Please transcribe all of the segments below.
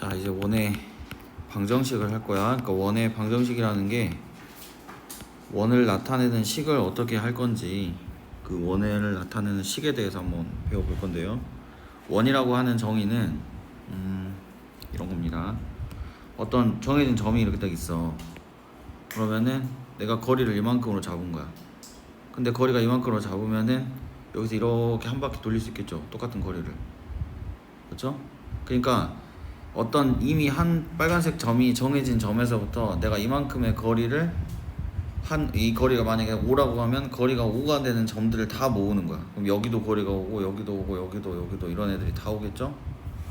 자, 이제 원의 방정식을 할 거야. 그러니까 원의 방정식이라는 게 원을 나타내는 식을 어떻게 할 건지, 그 원을 나타내는 식에 대해서 한번 배워볼 건데요. 원이라고 하는 정의는 이런 겁니다. 어떤 정해진 점이 이렇게 딱 있어. 그러면은 내가 거리를 이만큼으로 잡은 거야. 근데 거리가 이만큼으로 잡으면은 여기서 이렇게 한 바퀴 돌릴 수 있겠죠. 똑같은 거리를. 그렇죠? 그러니까 어떤 이미 한 빨간색 점이 정해진 점에서부터 내가 이만큼의 거리를 이 거리가 만약에 5라고 하면 거리가 5가 되는 점들을 다 모으는 거야. 그럼 여기도 거리가 오고 여기도 오고 여기도 이런 애들이 다 오겠죠?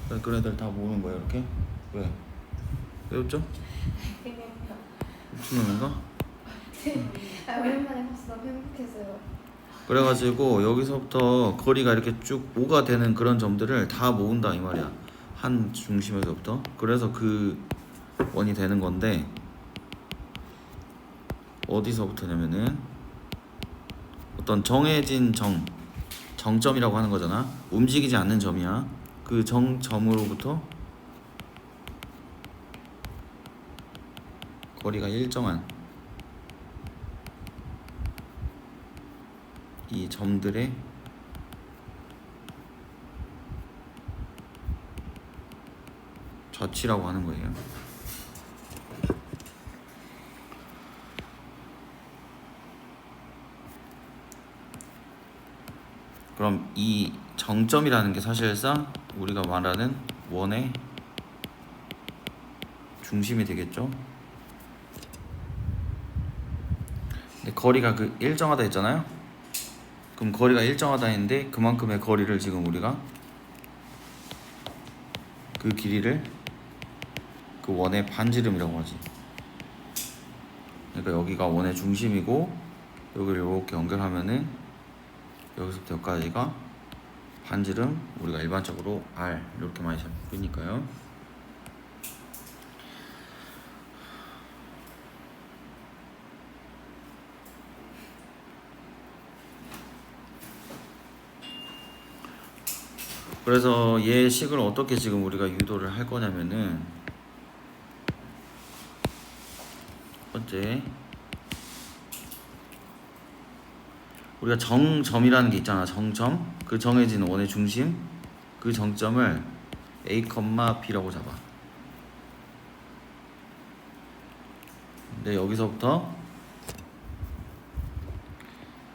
그래서 그런 애들 다 모으는 거야. 이렇게. 왜? 외웠죠? 무슨 놈인가? 오랜만에 봤어. 행복했어요. 그래가지고 여기서부터 거리가 이렇게 쭉 5가 되는 그런 점들을 다 모은다 이 말이야. 한 중심에서부터. 그래서 그 원이 되는 건데, 어디서부터냐면은 어떤 정해진 정점이라고 하는 거잖아. 움직이지 않는 점이야. 그 정점으로부터 거리가 일정한 이 점들의 좌치라고 하는 거예요. 그럼 이 정점이라는 게 사실상 우리가 말하는 원의 중심이 되겠죠. 근데 거리가 그 일정하다 했잖아요. 그럼 거리가 일정하다 했는데 그만큼의 거리를 지금 우리가 그 길이를 그 원의 반지름이라고 하지. 그러니까 여기가 원의 중심이고 여기를 이렇게 연결하면은 여기서부터 여기까지가 반지름, 우리가 일반적으로 R 이렇게 많이 잡으니까요. 그래서 얘 식을 어떻게 지금 우리가 유도를 할 거냐면은, 첫 번째 우리가 정점이라는 게 있잖아. 정점, 그 정해진 원의 중심, 그 정점을 A, B라고 잡아. 근데 여기서부터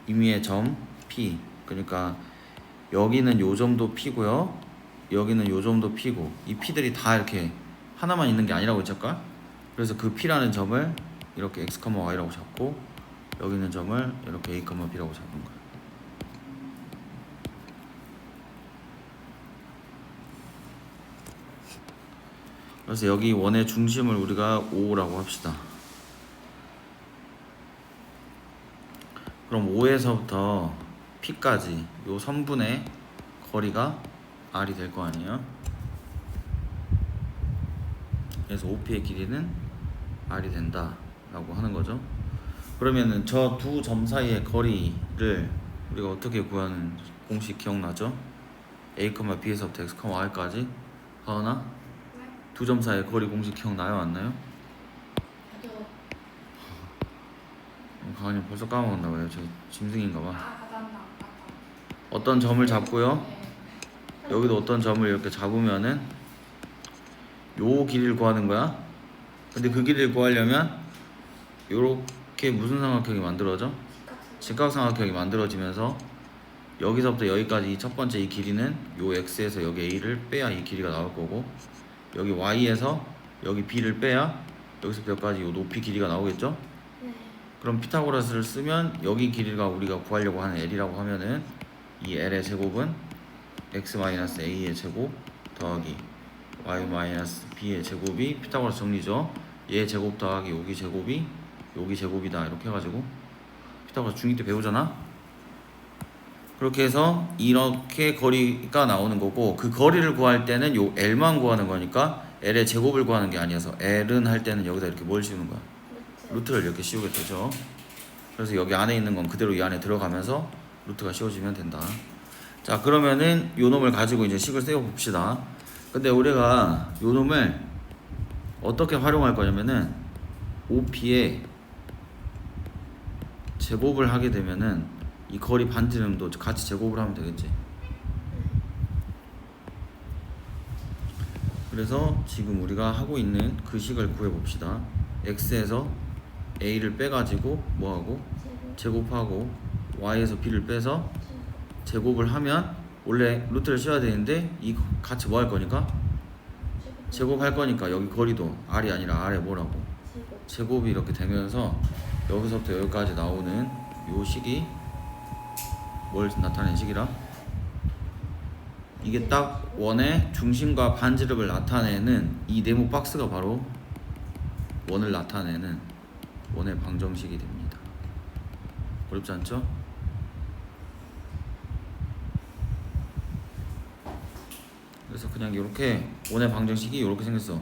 임의의 점 P, 그러니까 여기는 요 점도 P고요, 여기는 요 점도 P고, 이 P들이 다 이렇게 하나만 있는 게 아니라고 했을까? 그래서 그 P라는 점을 이렇게 X, Y라고 잡고, 여기 있는 점을 이렇게 A, B라고 잡은 거야. 그래서 여기 원의 중심을 우리가 O라고 합시다. 그럼 O에서부터 P까지 요 선분의 거리가 R이 될 거 아니에요? 그래서 OP의 길이는 R이 된다 라고 하는 거죠. 그러면은 저 두 점 사이의 거리를 우리가 어떻게 구하는 공식 기억나죠? A, B에서부터 X, Y까지. 하나? 두 점 사이의 거리 공식 기억나요? 안 나요? 가은이 벌써 까먹었나 봐요. 저 짐승인가 봐. 어떤 점을 잡고요, 여기도 어떤 점을 이렇게 잡으면은 요 길이를 구하는 거야. 근데 그 길이를 구하려면 요렇게 무슨 삼각형이 만들어져? 직각삼각형이 만들어지면서 여기서부터 여기까지 이 첫 번째 이 길이는 요 X에서 여기 A를 빼야 이 길이가 나올 거고, 여기 Y에서 여기 B를 빼야 여기서부터 여기까지 요 높이 길이가 나오겠죠? 그럼 피타고라스를 쓰면 여기 길이가 우리가 구하려고 하는 L이라고 하면은 이 L의 제곱은 X-A의 제곱 더하기 Y-B의 제곱이 피타고라스 정리죠. 얘 제곱 더하기 여기 제곱이다 이렇게 해가지고 피타고라스 중2 때 배우잖아. 그렇게 해서 이렇게 거리가 나오는 거고, 그 거리를 구할 때는 요 L만 구하는 거니까 L의 제곱을 구하는 게 아니어서 L은 할 때는 여기다 이렇게 뭘 씌우는 거야? 루트를 이렇게 씌우게 되죠. 그래서 여기 안에 있는 건 그대로 이 안에 들어가면서 루트가 씌워지면 된다. 자, 그러면은 요 놈을 가지고 이제 식을 세워 봅시다. 근데 우리가 요 놈을 어떻게 활용할 거냐면은 OP에 제곱을 하게 되면은 이 거리 반지름도 같이 제곱을 하면 되겠지. 그래서 지금 우리가 하고 있는 그 식을 구해봅시다. x에서 a를 빼가지고 뭐하고 제곱하고 y에서 b를 빼서 제곱을 하면 원래 루트를 씌워야 되는데 이 같이 뭐 할 거니까? 제곱할 거니까 여기 거리도 r이 아니라 r에 뭐라고? 제곱이 이렇게 되면서 여기서부터 여기까지 나오는 요 식이 뭘 나타내는 식이라? 이게 딱 원의 중심과 반지름을 나타내는 이 네모 박스가 바로 원을 나타내는 원의 방정식이 됩니다. 어렵지 않죠? 그래서 그냥 이렇게 원의 방정식이 이렇게 생겼어.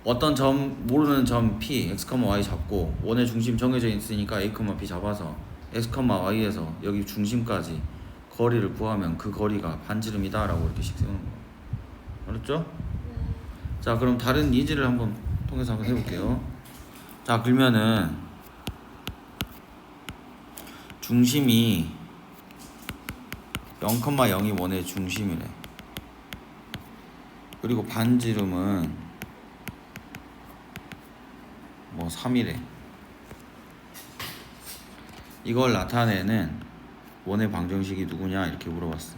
어떤 점 모르는 점 P, x, y 잡고 원의 중심 정해져 있으니까 a, b 잡아서 x, y에서 여기 중심까지 거리를 구하면 그 거리가 반지름이다 라고 이렇게 식 세우는 거예요. 알았죠? 네. 자, 그럼 다른 예제를 한번 통해서 한번 해볼게요. 자, 그러면은 중심이 0,0이 원의 중심이래. 그리고 반지름은 뭐 3이래. 이걸 나타내는 원의 방정식이 누구냐 이렇게 물어봤어.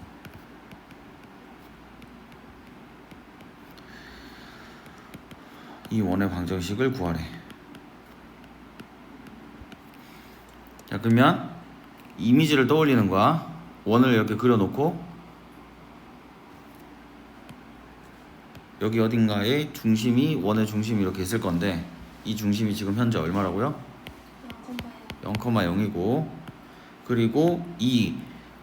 이 원의 방정식을 구하래. 자, 그러면 이미지를 떠올리는 거야. 원을 이렇게 그려놓고 여기 어딘가에 중심이 원의 중심이 이렇게 있을 건데 이 중심이 지금 현재 얼마라고요? 0,0이고 그리고 이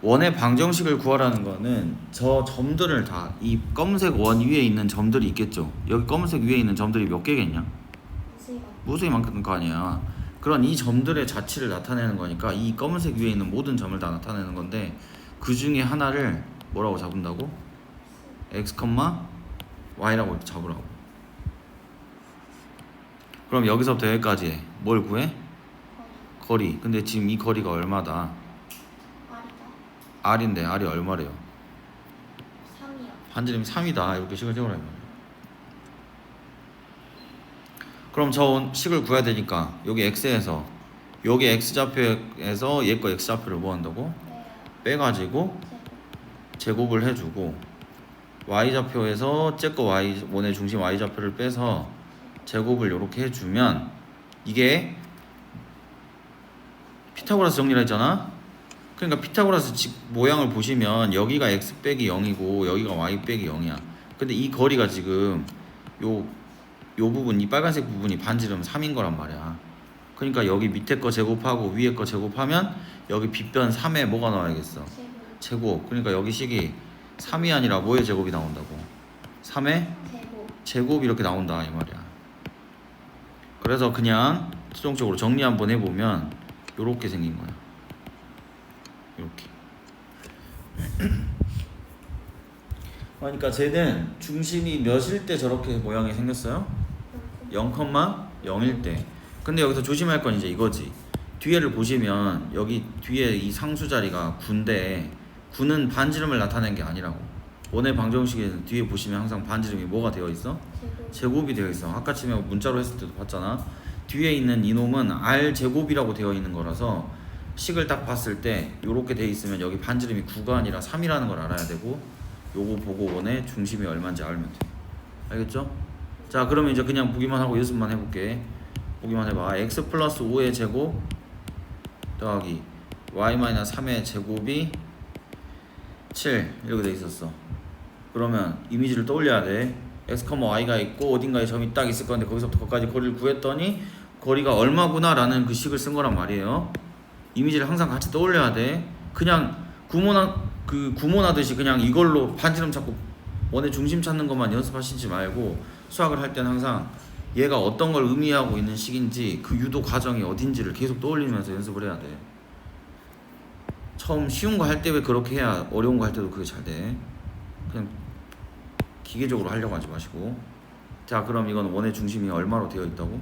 원의 방정식을 구하라는 거는 저 점들을 다 이 검은색 원 위에 있는 점들이 있겠죠. 여기 검은색 위에 있는 점들이 몇 개겠냐? 무수히 많을 거 아니야. 그런 이 점들의 자치를 나타내는 거니까 이 검은색 위에 있는 모든 점을 다 나타내는 건데 그 중에 하나를 뭐라고 잡는다고? x, y라고 이렇게 잡으라고. 그럼 여기서부터 여기까지 뭘 구해? 거리. 근데 지금 이 거리가 얼마다? r인데 r이 얼마래요? 3이요. 반지름이 3이다. 이렇게 식을 세우라. 그럼 저 식을 구해야 되니까 여기 x에서 여기 x좌표에서 얘 거 x좌표를 뭐 한다고? 빼가지고 제곱을 해주고 y좌표에서 쟤 거 y 원의 중심 y좌표를 빼서 제곱을 이렇게 해주면 이게 피타고라스 정리를 했잖아. 그러니까 피타고라스 모양을 보시면 여기가 x 빼기 0이고 여기가 y 빼기 0이야. 근데 이 거리가 지금 요 부분, 이 빨간색 부분이 반지름 3인 거란 말이야. 그러니까 여기 밑에 거 제곱하고 위에 거 제곱하면 여기 빗변 3에 뭐가 나와야겠어? 제곱. 그러니까 여기 식이 3이 아니라 뭐의 제곱이 나온다고? 3의 제곱 이렇게 나온다 이 말이야. 그래서 그냥 수동적으로 정리 한번 해보면 요렇게 생긴 거야. 이렇게. 그러니까 쟤는 중심이 몇일 때 저렇게 모양이 생겼어요? 0,0일 때. 근데 여기서 조심할 건 이제 이거지. 뒤에를 보시면 여기 뒤에 이 상수 자리가 9인데 9는 반지름을 나타내는 게 아니라고. 원의 방정식에는 뒤에 보시면 항상 반지름이 뭐가 되어 있어? 제곱이 되어 있어. 아까 처음에 문자로 했을 때도 봤잖아. 뒤에 있는 이놈은 r 제곱이라고 되어 있는 거라서 식을 딱 봤을 때 요렇게 되어 있으면 여기 반지름이 9가 아니라 3이라는 걸 알아야 되고 요거 보고 원의 중심이 얼마인지 알면 돼. 알겠죠? 자, 그러면 이제 그냥 보기만 하고 연습만 해볼게. 보기만 해봐. x 플러스 5의 제곱 더하기 y 마이너스 3의 제곱이 7 이렇게 돼 있었어. 그러면 이미지를 떠올려야 돼. x, y가 있고 어딘가에 점이 딱 있을 건데 거기서부터 거기까지 거리를 구했더니 거리가 얼마구나 라는 그 식을 쓴 거란 말이에요. 이미지를 항상 같이 떠올려야 돼. 그냥 구몬하듯이 그냥 이걸로 반지름 찾고 원의 중심 찾는 것만 연습하시지 말고 수학을 할 때는 항상 얘가 어떤 걸 의미하고 있는 식인지 그 유도 과정이 어딘지를 계속 떠올리면서 연습을 해야 돼. 처음 쉬운 거 할 때 왜 그렇게 해야 어려운 거 할 때도 그게 잘 돼. 그냥 기계적으로 하려고 하지 마시고. 자, 그럼 이건 원의 중심이 얼마로 되어 있다고?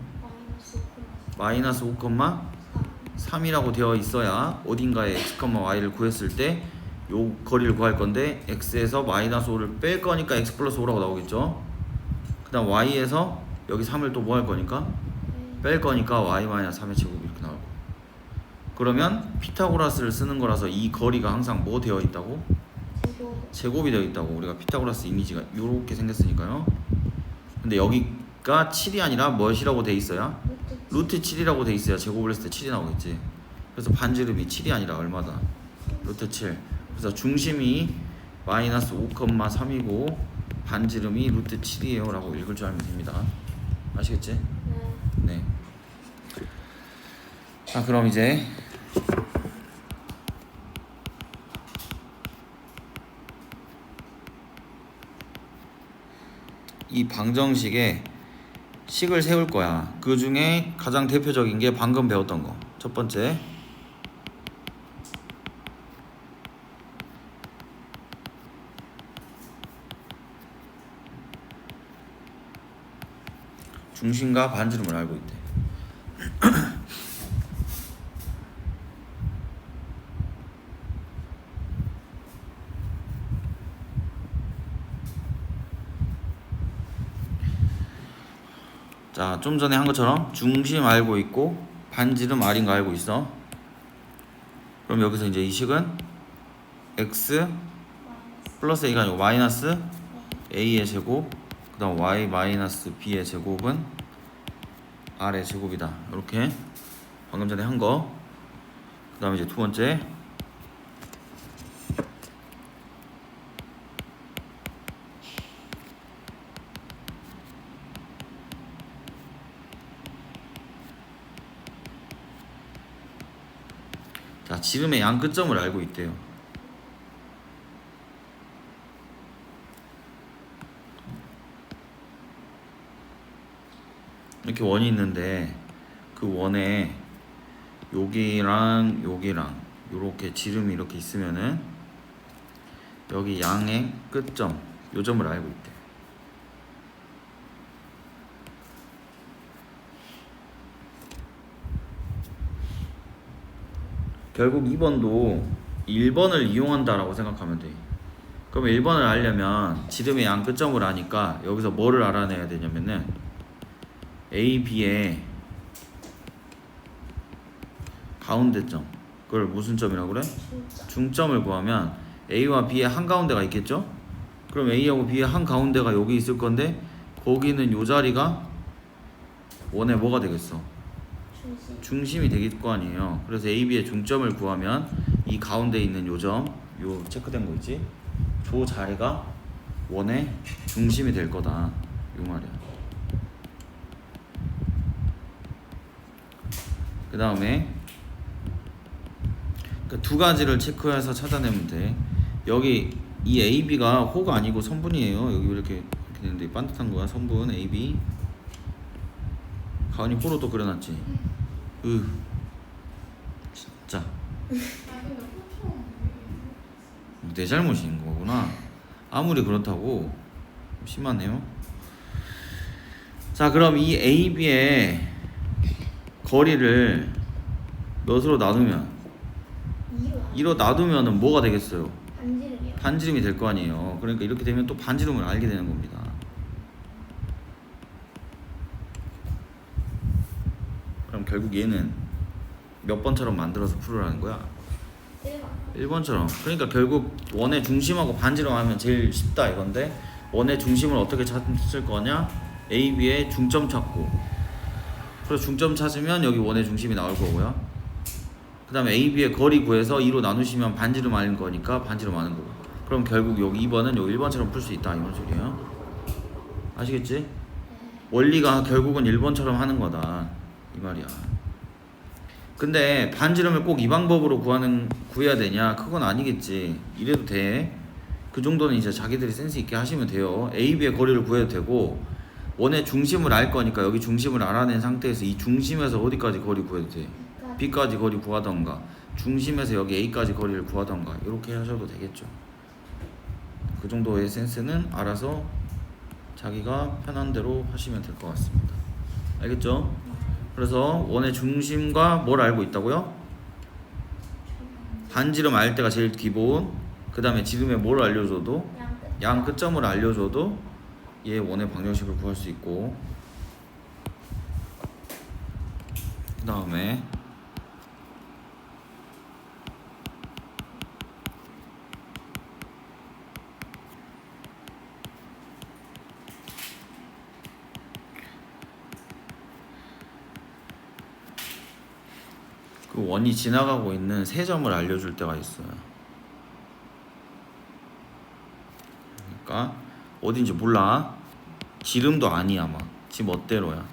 마이너스 5,4. 마이너스 5,3이라고 되어 있어야 어딘가에 x, y를 구했을 때 요 거리를 구할 건데 x에서 마이너스 5를 뺄 거니까 x 플러스 5라고 나오겠죠. 그 다음 y에서 여기 3을 또 뭐 할 거니까 뺄 거니까 y 마이너스 3의 제곱 이렇게 나오고. 그러면 피타고라스를 쓰는 거라서 이 거리가 항상 뭐 되어 있다고? 제곱이 되어 있다고. 우리가 피타고라스 이미지가 이렇게 생겼으니까요. 근데 여기가 7이 아니라 무엇이라고 돼 있어야? 루트 7이라고 돼 있어야 제곱을 했을 때 7이 나오겠지. 그래서 반지름이 7이 아니라 얼마다? 루트 7. 그래서 중심이 마이너스 5,3이고 반지름이 루트 7이에요 라고 읽을 줄 알면 됩니다. 아시겠지? 네. 자, 그럼 이제 이 방정식에 식을 세울 거야. 그 중에 가장 대표적인 게 방금 배웠던 거. 첫 번째, 중심과 반지름을 알고 있대. 자, 좀 전에 한 것처럼 중심 알고 있고 반지름 R인 거 알고 있어. 그럼 여기서 이제 이 식은 x 플러스 a가 아니고 마이너스 a의 제곱, 그 다음 y 마이너스 b의 제곱은 r의 제곱이다. 이렇게 방금 전에 한 거. 그 다음에 이제 두 번째, 자, 지름의 양 끝점을 알고 있대요. 이렇게 원이 있는데 그 원에 여기랑 여기랑 요렇게 지름이 이렇게 있으면은 여기 양의 끝점, 요 점을 알고 있대. 결국 2번도 1번을 이용한다라고 생각하면 돼. 그럼 1번을 알려면 지름의 양 끝점을 아니까 여기서 뭐를 알아내야 되냐면은 A, B의 가운데점, 그걸 무슨 점이라고 그래? 중점을 구하면 A와 B의 한가운데가 있겠죠? 그럼 A하고 B의 한가운데가 여기 있을 건데 거기는 요 자리가 원의 뭐가 되겠어? 중심이 되길 거 아니에요. 그래서 A, B의 중점을 구하면 이 가운데 있는 요 점, 요 체크된 거 있지? 저 자리가 원의 중심이 될 거다. 요 말이야. 그 다음에 두 가지를 체크해서 찾아내면 돼. 여기 이 AB가 호가 아니고 선분이에요. 여기 이렇게 되는데 반듯한 거야. 선분 AB. 가은이 호로 또 그려놨지. 진짜 내 잘못인 거구나. 아무리 그렇다고 심하네요. 자, 그럼 이 AB의 거리를 몇으로 나누면 2로 나누면은 뭐가 되겠어요? 반지름이요. 반지름이 될 거 아니에요. 그러니까 이렇게 되면 또 반지름을 알게 되는 겁니다. 그럼 결국 얘는 몇 번처럼 만들어서 풀으라는 거야? 1번처럼. 그러니까 결국 원의 중심하고 반지름 하면 제일 쉽다 이건데, 원의 중심을 어떻게 찾을 거냐? A, B의 중점 찾고, 그래서 중점 찾으면 여기 원의 중심이 나올 거고요. 그 다음에 A, B의 거리 구해서 2로 나누시면 반지름 아는 거니까 반지름 아는 거고. 그럼 결국 여기 2번은 여기 1번처럼 풀 수 있다 이런 소리예요. 아시겠지? 원리가 결국은 1번처럼 하는 거다 이 말이야. 근데 반지름을 꼭 이 방법으로 구해야 되냐? 그건 아니겠지. 이래도 돼. 그 정도는 이제 자기들이 센스 있게 하시면 돼요. A, B의 거리를 구해도 되고, 원의 중심을 알 거니까 여기 중심을 알아낸 상태에서 이 중심에서 어디까지 거리 구해도 돼. B까지 거리 구하던가, 중심에서 여기 A까지 거리를 구하던가, 이렇게 하셔도 되겠죠. 그 정도의 센스는 알아서 자기가 편한 대로 하시면 될 것 같습니다. 알겠죠? 그래서 원의 중심과 뭘 알고 있다고요? 반지름 알 때가 제일 기본. 그 다음에 지름에 뭘 알려줘도 양 끝점을 알려줘도 얘 원의 방정식을 구할 수 있고, 그 다음에 그 원이 지나가고 있는 세 점을 알려줄 때가 있어요. 그러니까 어딘지 몰라. 지름도 아니야. 막 지 멋대로야.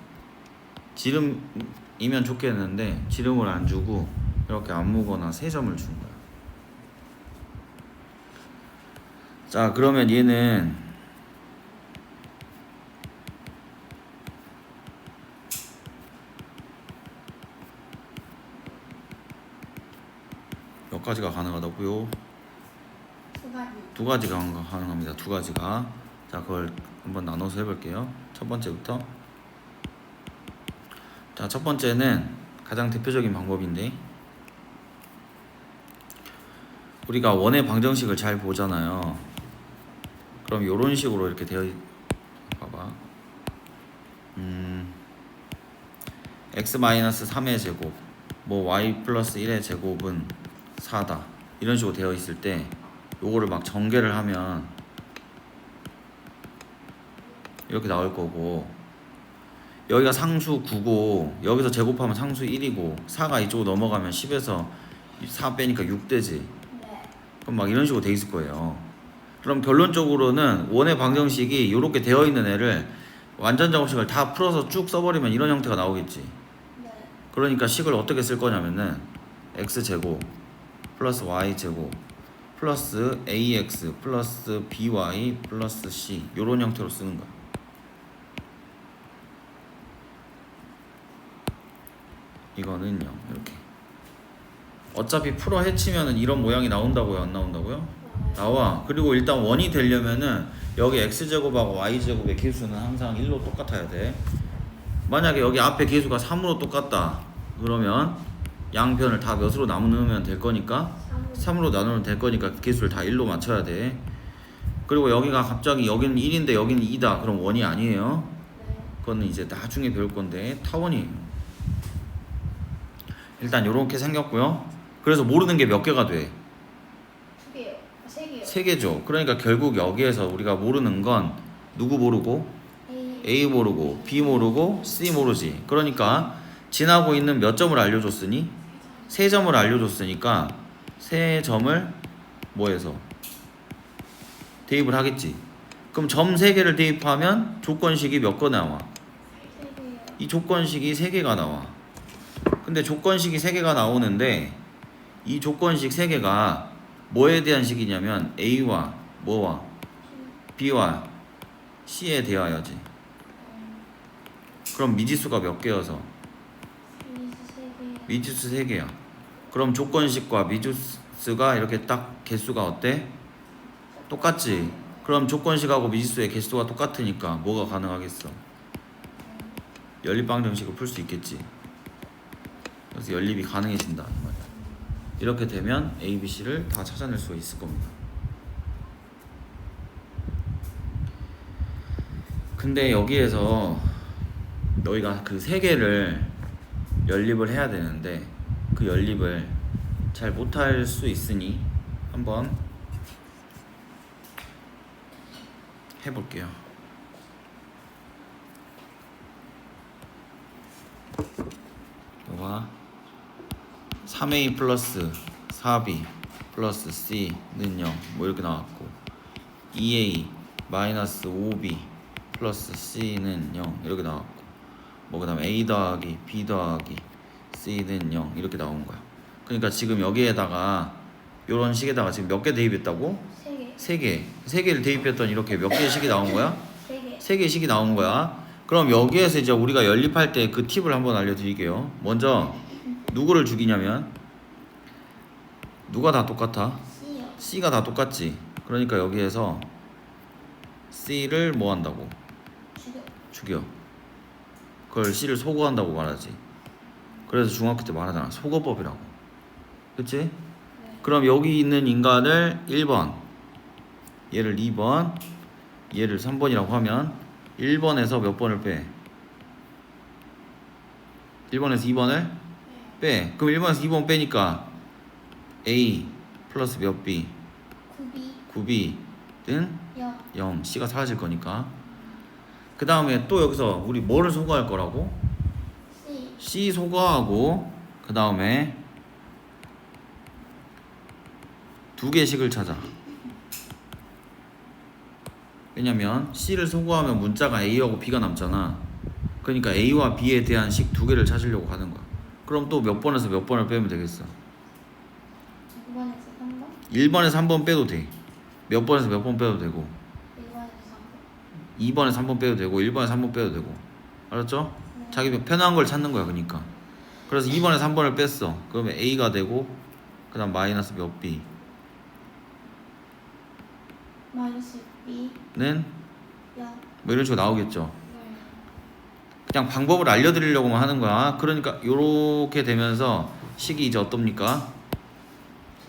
지름이면 좋겠는데 지름을 안 주고 이렇게 아무거나 세 점을 준 거야. 자, 그러면 얘는 몇 가지가 가능하다고요? 두 가지가 가능합니다. 두 가지가. 자, 그걸 한번 나눠서 해볼게요. 첫 번째부터. 자, 첫 번째는 가장 대표적인 방법인데, 우리가 원의 방정식을 잘 보잖아요. 그럼 이런 식으로 이렇게 봐봐. x-3의 제곱, 뭐 y 플러스 1의 제곱은 4다, 이런 식으로 되어 있을 때 요거를 막 전개를 하면 이렇게 나올 거고, 여기가 상수 9고 여기서 제곱하면 상수 1이고 4가 이쪽으로 넘어가면 10에서 4 빼니까 6 되지. 그럼 막 이런 식으로 돼 있을 거예요. 그럼 결론적으로는 원의 방정식이 이렇게 되어 있는 애를 완전 정식을 다 풀어서 쭉 써버리면 이런 형태가 나오겠지. 그러니까 식을 어떻게 쓸 거냐면은 x제곱 플러스 y제곱 플러스 ax 플러스 by 플러스 c, 요런 형태로 쓰는 거야. 이거는요, 이렇게 어차피 풀어 헤치면은 이런 모양이 나온다고요, 안 나온다고요? 나와. 그리고 일단 원이 되려면은 여기 x제곱하고 y제곱의 개수는 항상 1로 똑같아야 돼. 만약에 여기 앞에 개수가 3으로 똑같다 그러면 양변을 다 몇으로 나누면 될 거니까 3으로 나누면 될 거니까 개수를 다 1로 맞춰야 돼. 그리고 여기가 갑자기 여기는 1인데 여기는 2다 그럼 원이 아니에요. 그거는 이제 나중에 배울 건데 타원이에요. 일단 요렇게 생겼고요. 그래서 모르는 게 몇 개가 돼? 두 개요. 세 개요. 세 개죠. 그러니까 결국 여기에서 우리가 모르는 건 누구 모르고? A 모르고 B 모르고 C 모르지. 그러니까 지나고 있는 몇 점을 알려줬으니? 세 점을 알려줬으니까 세 점을 뭐해서? 대입을 하겠지. 그럼 점 세 개를 대입하면 조건식이 몇 거 나와? 세 개요. 이 조건식이 세 개가 나와. 근데 조건식이 3개가 나오는데 이 조건식 3개가 뭐에 대한 식이냐면 A와 뭐와 B와 C에 대하여지. 그럼 미지수가 몇 개여서? 미지수 3개야. 그럼 조건식과 미지수가 이렇게 딱 개수가 어때? 똑같지? 그럼 조건식하고 미지수의 개수가 똑같으니까 뭐가 가능하겠어? 연립방정식을 풀 수 있겠지. 그래서 연립이 가능해진다 이 말이야. 이렇게 되면 A, B, C를 다 찾아낼 수 있을 겁니다. 근데 여기에서 너희가 그 세 개를 연립을 해야 되는데 그 연립을 잘 못할 수 있으니 한번 해볼게요. 봐. 3a 플러스 4b 플러스 c는 0 뭐 이렇게 나왔고 2a 마이너스 5b 플러스 c는 0 이렇게 나왔고 뭐 그 다음에 a 더하기 b 더하기 c는 0 이렇게 나온 거야. 그러니까 지금 여기에다가 요런 식에다가 지금 몇 개 대입했다고? 세 개. 세 개를 대입했더니 이렇게 몇 개의 식이 나온 거야? 세 개의 식이 나온 거야. 그럼 여기에서 이제 우리가 연립할 때 그 팁을 한번 알려드릴게요. 먼저 누구를 죽이냐면 누가 다 똑같아? C가 다 똑같지. 그러니까 여기에서 C를 뭐 한다고? 축이요. 그걸 C를 소거한다고 말하지. 그래서 중학교 때 말하잖아. 소거법이라고. 그치? 네. 그럼 여기 있는 인간을 1번, 얘를 2번, 얘를 3번이라고 하면 1번에서 몇 번을 빼? 1번에서 2번을 빼. 그럼 1번에서 2번 빼니까 A 플러스 몇 B? 9B 9B는 0 0. C가 사라질 거니까. 그 다음에 또 여기서 우리 뭐를 소거할 거라고? C C 소거하고 그 다음에 두 개씩을 찾아. 왜냐면 C를 소거하면 문자가 A하고 B가 남잖아. 그러니까 A와 B에 대한 식 두 개를 찾으려고 하는 거야. 그럼 또 몇 번에서 몇 번을 빼면 되겠어? 9번에서 3번 1번에서 한 번 빼도 돼. 몇 번에서 몇 번 빼도 되고 1번에서 3번 2번에서 한 번 빼도 되고 1번에서 한 번 빼도 되고. 알았죠? 네. 자기 편한 걸 찾는 거야. 그러니까. 그래서 2번에서 한 번을 뺐어. 그러면 A가 되고 그 다음 마이너스 몇 B 마이너스 B 는 0 뭐 이런 식으로 나오겠죠. 네. 그냥 방법을 알려드리려고만 하는 거야. 그러니까 요렇게 되면서 식이 이제 어떻습니까?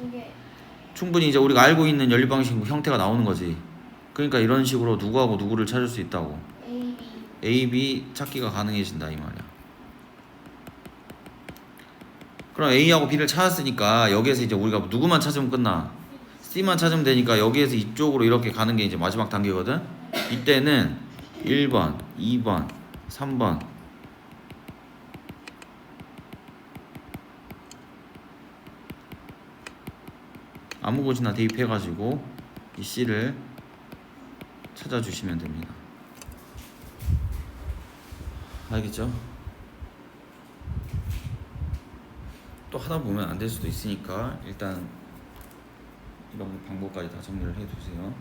2개 충분히 이제 우리가 알고 있는 연립방식 형태가 나오는 거지. 그러니까 이런 식으로 누구하고 누구를 찾을 수 있다고. A B A, B 찾기가 가능해진다 이 말이야. 그럼 A하고 B를 찾았으니까 여기에서 이제 우리가 누구만 찾으면 끝나? C만 찾으면 되니까 여기에서 이쪽으로 이렇게 가는 게 이제 마지막 단계거든. 이때는 1번, 2번, 3번 아무 곳이나 대입해가지고 이 C를 찾아주시면 됩니다. 알겠죠? 또 하다 보면 안 될 수도 있으니까 일단 이런 방법까지 다 정리를 해두세요.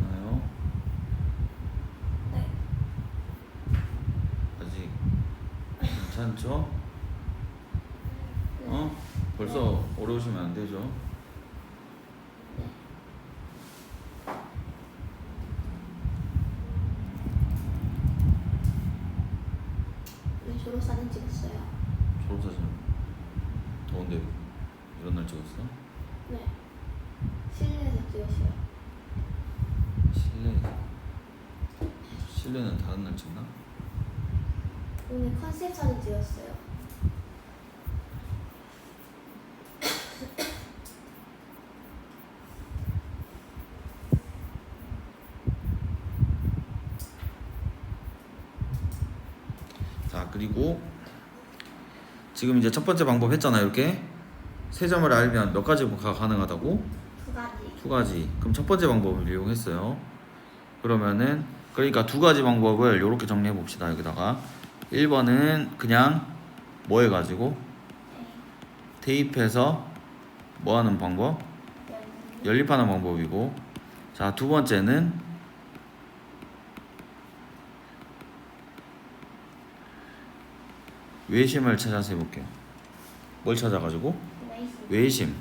됐나요? 네. 아직 괜찮죠? 네. 어? 벌써 어려우시면 안 되죠? 네, 졸업사진 찍었어요. 졸업사진 더운데 이런 날 찍었어? 네. 실내에서 찍었어요. 실내는 다른 날 찍나? 오늘 컨셉 사진 찍었어요. 자, 그리고 지금 이제 첫 번째 방법 했잖아. 이렇게 세 점을 알면 몇 가지가 가능하다고? 2가지. 두 가지. 그럼 첫 번째 방법을 이용했어요. 그러면은 그러니까 두 가지 방법을 이렇게 정리해 봅시다. 여기다가 1번은 그냥 뭐 해가지고 대입해서 뭐 하는 방법? 연립하는 방법이고, 자, 두 번째는 외심을 찾아서 해볼게요. 뭘 찾아가지고? 외심.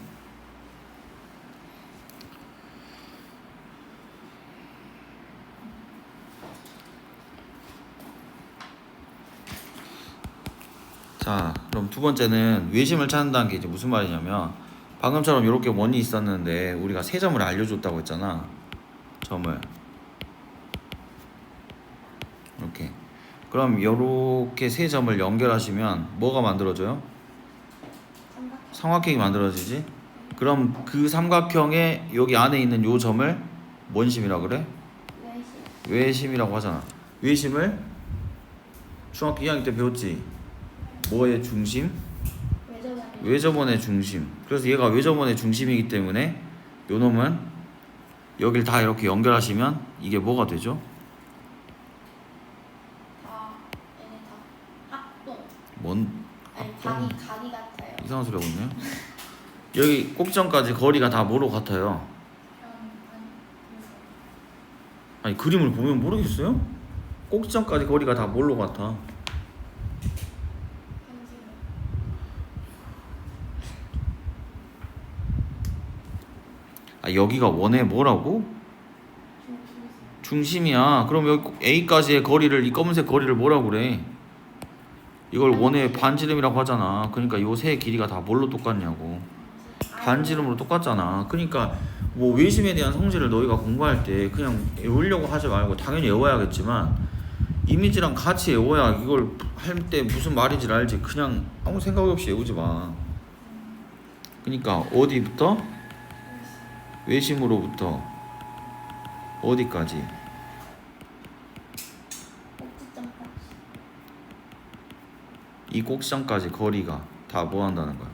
자, 그럼 두 번째는 외심을 찾는다는 게 이제 무슨 말이냐면 방금처럼 이렇게 원이 있었는데 우리가 세 점을 알려줬다고 했잖아. 점을 이렇게. 그럼 이렇게 세 점을 연결하시면 뭐가 만들어져요? 삼각형이 만들어지지. 그럼 그 삼각형의 여기 안에 있는 요 점을 뭔 심이라 그래? 외심. 외심이라고 하잖아. 외심을 중학교 2학년 때 배웠지? 뭐의 중심? 외접원의 외접원의 중심. 그래서 얘가 외접원의 중심이기 때문에 요 놈은 여길 다 이렇게 연결하시면 이게 뭐가 되죠? 다 얘네 다 합동. 뭔 아니 합동? 각이 같아요. 이상한 소리 하고 있네. 여기 꼭지점까지 거리가 다 뭐로 같아요? 아니 그림을 보면 모르겠어요? 꼭지점까지 거리가 다 뭘로 같아? 아 여기가 원의 뭐라고? 중심이야. 그럼 여기 A까지의 거리를 이 검은색 거리를 뭐라고 그래? 이걸 원의 반지름이라고 하잖아. 그러니까 요 세 길이가 다 뭘로 똑같냐고. 반지름으로 똑같잖아. 그러니까 뭐 외심에 대한 성질을 너희가 공부할 때 그냥 외우려고 하지 말고 당연히 외워야겠지만 이미지랑 같이 외워야 이걸 할 때 무슨 말인지 알지. 그냥 아무 생각 없이 외우지 마. 그러니까 어디부터? 외심으로부터 어디까지? 꼭지점까지. 이 꼭지점까지 거리가 다 뭐 한다는 거야?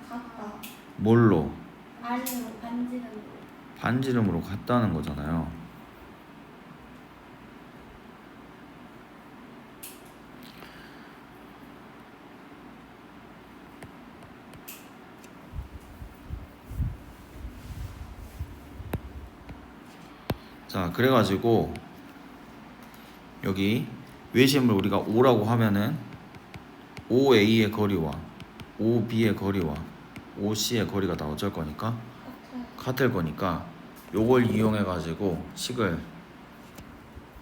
같다. 뭘로? 반지름으로. 반지름으로 같다는 거잖아요. 자, 그래가지고 여기 외심을 우리가 O라고 하면은 OA의 거리와 OB의 거리와 OC의 거리가 다 어쩔 거니까 같을 거니까 요걸 이용해 가지고 식을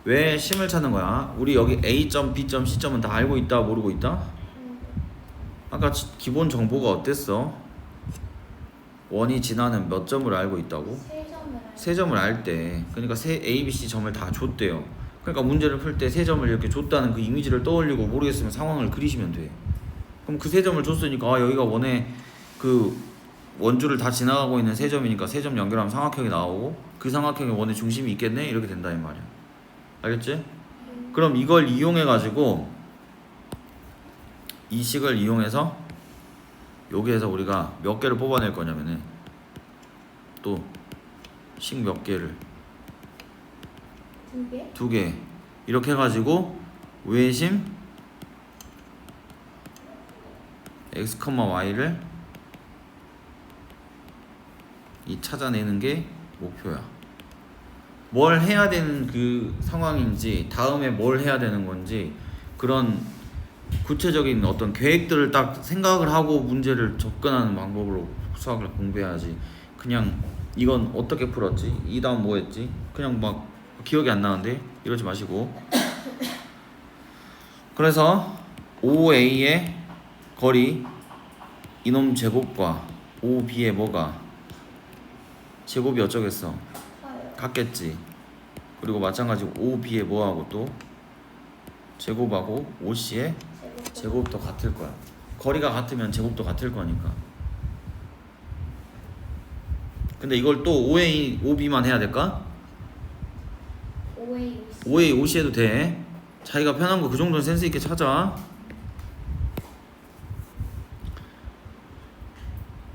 왜 심을 찾는 거야? 우리 여기 A점, B점, C점은 다 알고 있다, 모르고 있다? 아까 기본 정보가 어땠어? 원이 지나는 몇 점을 알고 있다고? 세 점을 알 때, 그러니까 세 A, B, C 점을 다 줬대요. 그러니까 문제를 풀 때 세 점을 이렇게 줬다는 그 이미지를 떠올리고 모르겠으면 상황을 그리시면 돼. 그럼 그 세 점을 줬으니까 아, 여기가 원의 그 원주를 다 지나가고 있는 세 점이니까 세 점 연결하면 삼각형이 나오고 그 삼각형에 원의 중심이 있겠네? 이렇게 된다 이 말이야. 알겠지? 그럼 이걸 이용해 가지고 이 식을 이용해서 여기에서 우리가 몇 개를 뽑아낼 거냐면은 또 식 몇 개를 2개? 2개 이렇게 해가지고 외심 x, y를 이 찾아내는 게 목표야. 뭘 해야 되는 그 상황인지 다음에 뭘 해야 되는 건지 그런 구체적인 어떤 계획들을 딱 생각을 하고 문제를 접근하는 방법으로 수학을 공부해야지. 그냥 이건 어떻게 풀었지? 이 다음 뭐 했지? 그냥 막 기억이 안 나는데 이러지 마시고. 그래서 OA의 거리 이놈 제곱과 OB의 뭐가 제곱이 어쩌겠어? 같겠지. 그리고 마찬가지로 OB의 뭐하고 또 제곱하고 OC의 제곱도 같을 거야. 거리가 같으면 제곱도 같을 거니까. 근데 이걸 또 OA, OB만 해야 될까? OA, OC 해도 돼. 자기가 편한 거 그 정도는 센스 있게 찾아.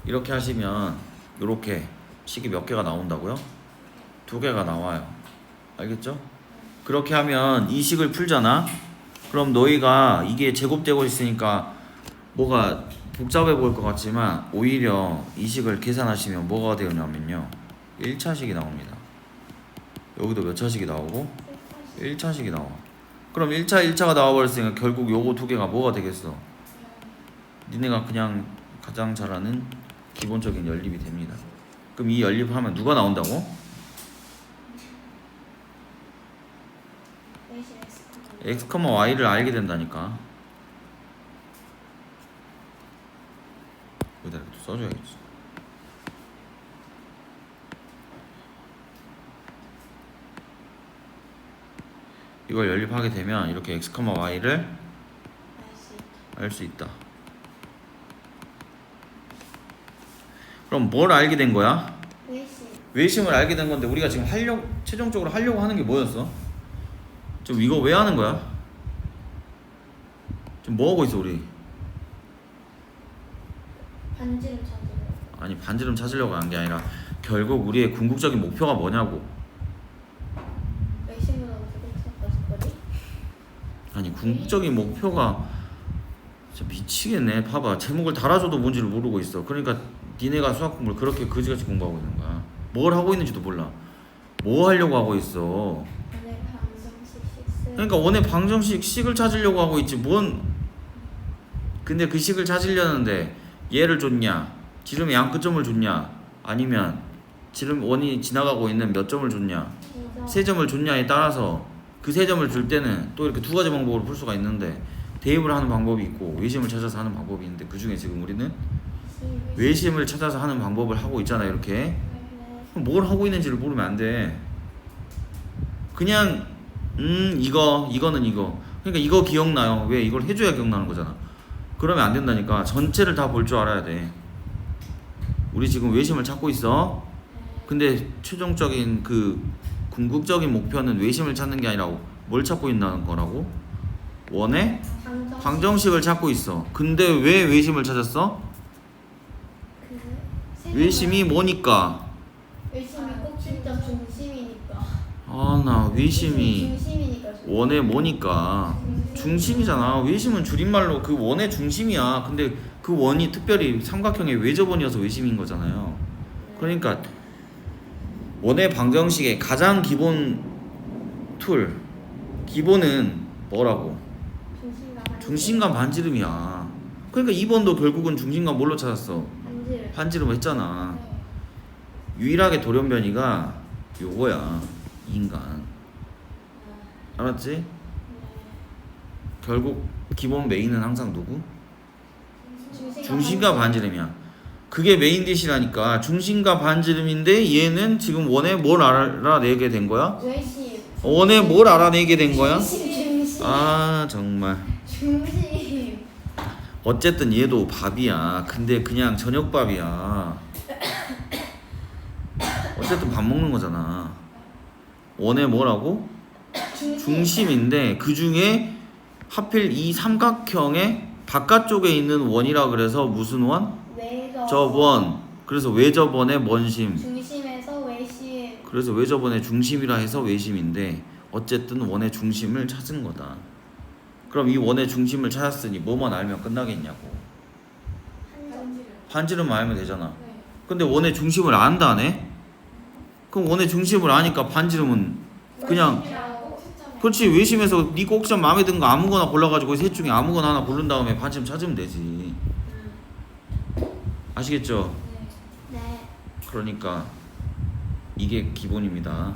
이렇게 하시면 이렇게 식이 몇 개가 나온다고요? 2개가 나와요. 알겠죠? 그렇게 하면 이 식을 풀잖아. 그럼 너희가 이게 제곱되고 있으니까 뭐가 복잡해 보일 것 같지만 오히려 이 식을 계산하시면 뭐가 되냐면요 1차식이 나옵니다. 여기도 몇 차식이 나오고 1차식이 나와. 그럼 1차가 나와버렸으니까 결국 요거 2개가 뭐가 되겠어? 니네가 그냥 가장 잘 아는 기본적인 연립이 됩니다. 그럼 이 연립하면 누가 나온다고? x, y를 알게 된다니까. 여기다 이렇게 써줘야겠지. 이걸 연립하게 되면 이렇게 x, y를 알 수 있다. 그럼 뭘 알게 된 거야? 외심. 외심을 알게 된 건데 우리가 지금 최종적으로 하려고 하는 게 뭐였어? 지금 이거 왜 하는 거야? 지금 뭐 하고 있어 우리? 반지를 찾으려. 아니 반지름 찾으려고 한 게 아니라 결국 우리의 궁극적인 목표가 뭐냐고. 외심으로 어떻게 찾았거리? 아니 궁극적인 목표가 진짜 미치겠네. 봐봐 제목을 달아줘도 뭔지를 모르고 있어. 그러니까 니네가 수학 공부를 그렇게 그지같이 공부하고 있는 거야. 뭘 하고 있는지도 몰라. 뭐 하려고 하고 있어. 오늘 방정식 식스. 그러니까 원의 방정식 식을 찾으려고 하고 있지 뭔. 근데 그 식을 찾으려는데 얘를 줬냐 지름의 양 끝점을 줬냐 아니면 지름 원이 지나가고 있는 몇 점을 줬냐 세 점을 줬냐에 따라서 그 세 점을 줄 때는 또 이렇게 두 가지 방법으로 풀 수가 있는데 대입을 하는 방법이 있고 외심을 찾아서 하는 방법이 있는데 그 중에 지금 우리는 외심을 찾아서 하는 방법을 하고 있잖아. 이렇게 그럼 뭘 하고 있는지를 모르면 안 돼. 그냥 이거는 이거 그러니까 이거 기억나요. 왜? 이걸 해줘야 기억나는 거잖아. 그러면 안 된다니까. 전체를 다 볼 줄 알아야 돼. 우리 지금 외심을 찾고 있어. 근데 최종적인 그 궁극적인 목표는 외심을 찾는 게 아니라 뭘 찾고 있다는 거라고? 원의 방정식을 찾고 있어. 근데 왜 외심을 찾았어? 외심이 뭐니까? 외심이 꼭 진짜 중심이니까. 아 나 외심이 중심이니까. 원의 뭐니까 중심이잖아. 외심은 줄임말로 그 원의 중심이야. 근데 그 원이 특별히 삼각형의 외접원이어서 외심인 거잖아요. 그러니까 원의 방정식의 가장 기본 툴 기본은 뭐라고? 중심과 반지름이야. 그러니까 2번도 결국은 중심과 뭘로 찾았어? 반지름 했잖아. 유일하게 돌연변이가 요거야. 인간. 알았지? 결국 기본 메인은 항상 누구? 중심과 반지름이야. 그게 메인 디시라니까. 중심과 반지름인데 얘는 지금 원에 뭘 알아내게 된 거야? 외심. 원에 뭘 알아내게 된 거야? 중심. 아 정말. 중심. 어쨌든 얘도 밥이야. 근데 그냥 저녁밥이야. 어쨌든 밥 먹는 거잖아. 원에 뭐라고? 중심인데 그 중에 하필 이 삼각형의 바깥쪽에 있는 원이라 그래서 무슨 원? 접원. 그래서 외접원의 뭔심. 중심에서 외심. 그래서 외접원의 중심이라 해서 외심인데 어쨌든 원의 중심을 찾은 거다. 그럼 이 원의 중심을 찾았으니 뭐만 알면 끝나겠냐고. 반지름만 알면 되잖아. 근데 원의 중심을 안다네? 그럼 원의 중심을 아니까 반지름은 그냥 그렇지. 외심에서 네 꼭지점 마음에 드는 거 아무거나 골라가지고 셋 중에 아무거나 하나 고른 다음에 반지름 찾으면 되지. 아시겠죠? 네. 그러니까 이게 기본입니다.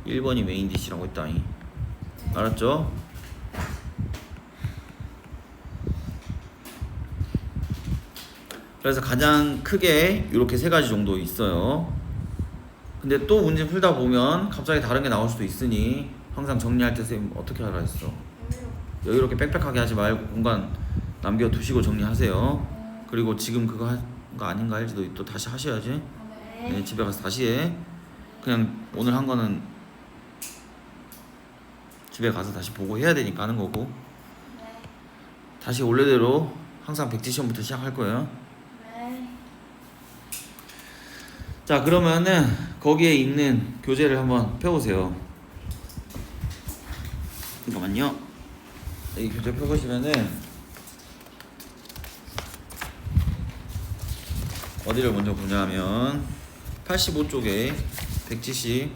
1번이 메인 디시라고 했다잉. 알았죠? 그래서 가장 크게 이렇게 세 가지 정도 있어요. 근데 또 문제 풀다 보면 갑자기 다른 게 나올 수도 있으니 항상 정리할 때 선생님 어떻게 하라 했어? 여유롭게 빽빽하게 하지 말고 공간 남겨두시고 정리하세요. 그리고 지금 그거 한 거 아닌가 할지도 또 다시 하셔야지. 네, 집에 가서 다시 해. 그냥 오늘 한 거는 집에 가서 다시 보고 해야 되니까 하는 거고. 다시 원래대로 항상 백지 시험부터 시작할 거예요. 자 그러면은 거기에 있는 교재를 한번 펴보세요. 잠깐만요. 이 교재 펴보시면은 어디를 먼저 보냐면 85쪽에 백지식